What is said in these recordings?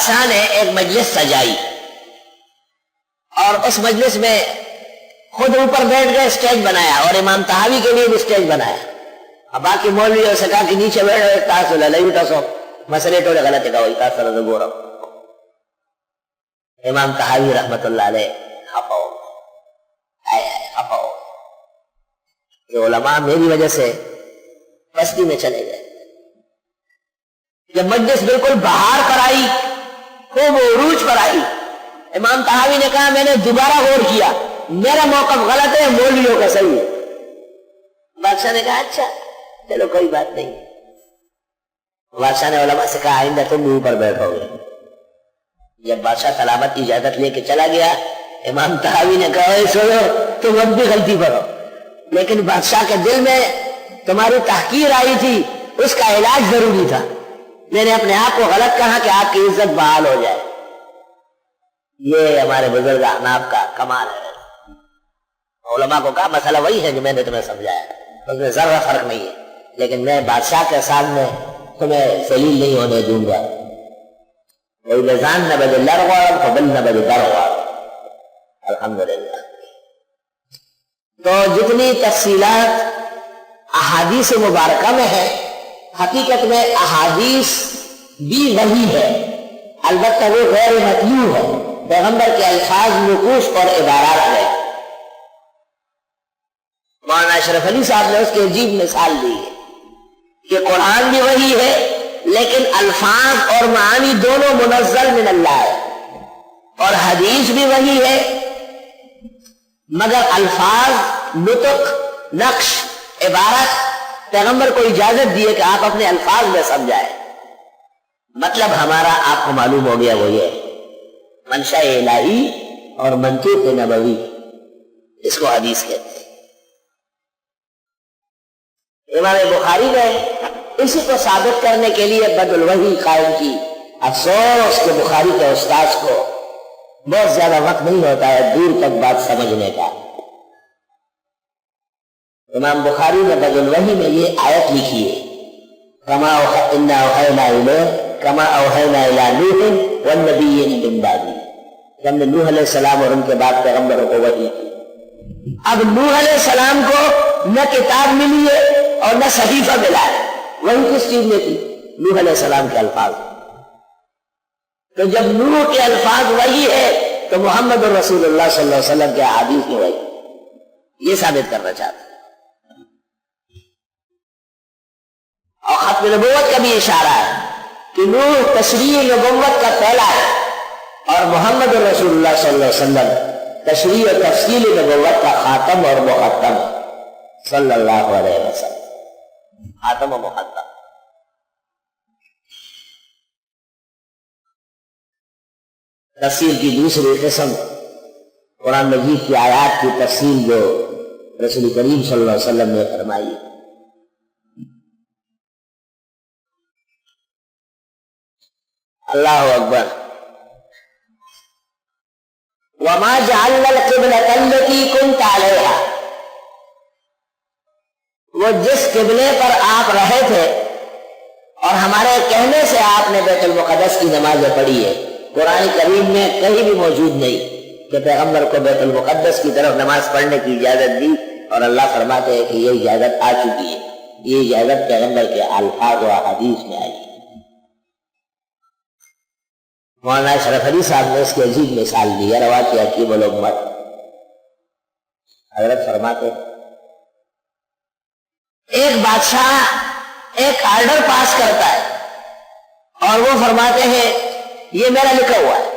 بادشاہ نے ایک مجلس سجائی اور اس مجلس میں خود اوپر بیٹھ گئے، اسٹیج بنایا، اور امام طحاوی کے لیے بھی اسٹیج بنایا. اب باقی مولویوں سے کہا کہ نیچے بیٹھو، تاسو لئی اٹھو، مسئلے ٹوڑے غلط ہے ہوئی تاثر گو رہا. امام طحاوی رحمت اللہ علیہ خفاؤ کہ علماء میری وجہ سے بستی میں چلے گئے. جب مجلس بالکل بہار پر آئی، خوب عروج پر آئی، امام طحاوی نے کہا میں نے دوبارہ غور کیا، میرا موقف غلط ہے، مولویوں کا صحیح ہے. بادشاہ نے کہا اچھا چلو کوئی بات نہیں. بادشاہ نے علماء سے کہا آئندہ تم بھی اوپر بیٹھو گے. جب بادشاہ سلامت کی اجازت لے کے چلا گیا، امام طحاوی نے کہا اے سنو تم اب بھی غلطی کرو، لیکن بادشاہ کے دل میں تمہاری تحقیر آئی تھی، اس کا علاج ضروری تھا. میں نے اپنے آپ کو غلط کہا کہ آپ کی عزت بحال ہو جائے. یہ ہمارے بزرگ احناف کا کمال ہے. علماء کو کہا مسئلہ وہی ہے جو میں نے تمہیں سمجھایا، اس میں ذرا فرق نہیں ہے، لیکن میں بادشاہ کے سامنے تمہیں ذلیل نہیں ہونے دوں گا. الحمدللہ. تو جتنی تفصیلات احادیث مبارکہ میں ہے، حقیقت میں احادیث بھی وہی ہے، البتہ وہ غیر مطلوب ہے. پیغمبر کے الفاظ، نقوش اور عبارات میں مولانا اشرف علی صاحب نے اس کی عجیب مثال دی ہے کہ قرآن بھی وہی ہے لیکن الفاظ اور معانی دونوں منزل من اللہ ہے، اور حدیث بھی وہی ہے مگر الفاظ، نطق، نقش، عبارت پیغمبر کو اجازت دیے کہ آپ اپنے الفاظ میں سمجھائیں. مطلب ہمارا آپ کو معلوم ہو گیا وہ یہ منشاء الہی اور منطوق نبوی، اس کو حدیث کہتے ہیں. امام بخاری نے اسی کو ثابت کرنے کے لیے بدل الوحی قائم کی. افسوس کہ بخاری کے استاذ کو بہت زیادہ وقت نہیں ہوتا ہے دور تک بات سمجھنے کا. امام بخاری نے بدل الوحی میں یہ آیت لکھی ہے کما انا اوحینا الیک کما اوحینا الی نوح والنبیین من بعدہ، کہ ہم نے نوح علیہ السلام اور ان کے بعد پیغمبروں کو وحی کی. اب نوح علیہ السلام کو نہ کتاب ملی ہے اور نہ صحیفہ ملا ہے، وہی کس چیز میں تھی؟ نوح علیہ السلام کے الفاظ. تو جب نوح کے الفاظ وہی ہے تو محمد رسول اللہ صلی اللہ علیہ وسلم کے احادیث میں وہی، یہ ثابت کرنا چاہتے ہیں. اور ختم نبوت کا بھی اشارہ ہے کہ نوح تشریح نبوت کا پہلا ہے اور محمد رسول اللہ صلی اللہ علیہ وسلم تشریح و تفصیل نبوت کا خاتم اور مختم صلی اللہ علیہ وسلم، خاتم و مختم. تفسیر کی دوسری قسم قرآن مجید کی آیات کی تفصیل جو رسول کریم صلی اللہ علیہ وسلم نے فرمائی. اللہ اکبر. وما جعلنا القبلة التي كنت عليها، وہ جس قبلے پر آپ رہے تھے اور ہمارے کہنے سے آپ نے بیت المقدس کی نمازیں پڑھی ہے. قرآن کریم میں کہیں بھی موجود نہیں کہ پیغمبر کو بیت المقدس کی طرف نماز پڑھنے کی اجازت دی، اور اللہ فرماتے ہیں کہ یہ اجازت آ چکی ہے. یہ اجازت پیغمبر کے الفاظ و احادیث میں آئی. مولانا اشرف علی صاحب نے اس کی عجیب مثال دی ہے، روا کی حکیم الامت. حضرت فرماتے ایک بادشاہ ایک آرڈر پاس کرتا ہے اور وہ فرماتے ہیں یہ میرا لکھا ہوا ہے،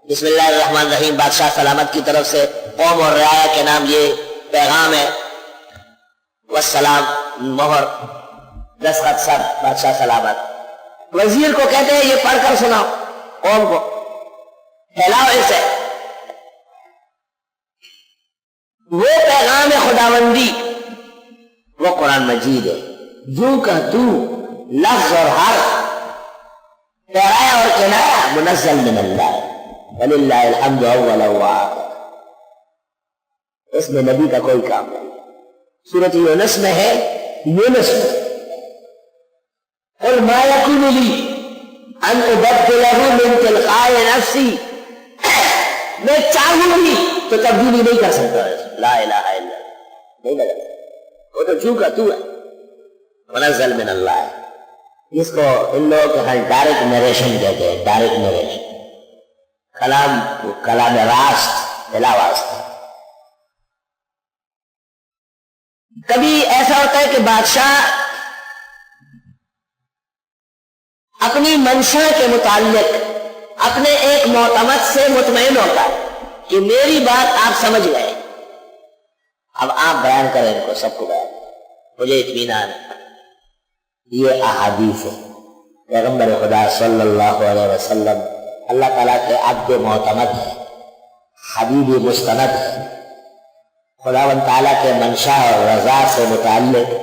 بسم اللہ الرحمن الرحیم، بادشاہ سلامت کی طرف سے قوم اور رعایا کے نام یہ پیغام ہے، والسلام، مہر، دستخط سب، بادشاہ سلامت. وزیر کو کہتے ہیں یہ پڑھ کر سناؤ قوم کو، پھیلاؤ اسے. وہ پیغام خداوندی وہ قرآن مجید ہے، جو کہ تو لفظ اور حرف، پیرایا اور کنایا منزل من اللہ، وللہ الحمد اول و آخر. اس میں نبی کا کوئی کام نہیں. سورۃ یونس میں ہے، یونس میں قل ما یکون لی ان ابدلہ من تلقاء نفسی، میں چاہوں بھی تو تبدیلی نہیں کر سکتا. لا الہ الا اللہ نہیں لگا، وہ تو جو کا تو ہے، منزل من اللہ ہے. جس کو ان لوگوں کے ہاں ڈائریکٹ نریشن کہتے ہیں. ڈائریکٹ نریشن، کلام راست بلا واسطہ. کبھی ایسا ہوتا ہے کہ بادشاہ اپنی منشا کے متعلق اپنے ایک معتمد سے مطمئن ہوتا ہے کہ میری بات آپ سمجھ گئے، اب آپ بیان کریں ان کو، سب کو بیان، مجھے اطمینان ہے. یہ احادیث ہے. پیغمبر خدا صلی اللہ علیہ وسلم اللہ تعالیٰ کے عبد معتمد ہے، حبیب مستند ہے. خداوند تعالیٰ کے منشا اور رضا سے متعلق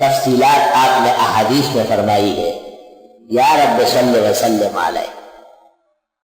تفصیلات آپ نے احادیث میں فرمائی ہے. یا رب صلی وسلم علیہ.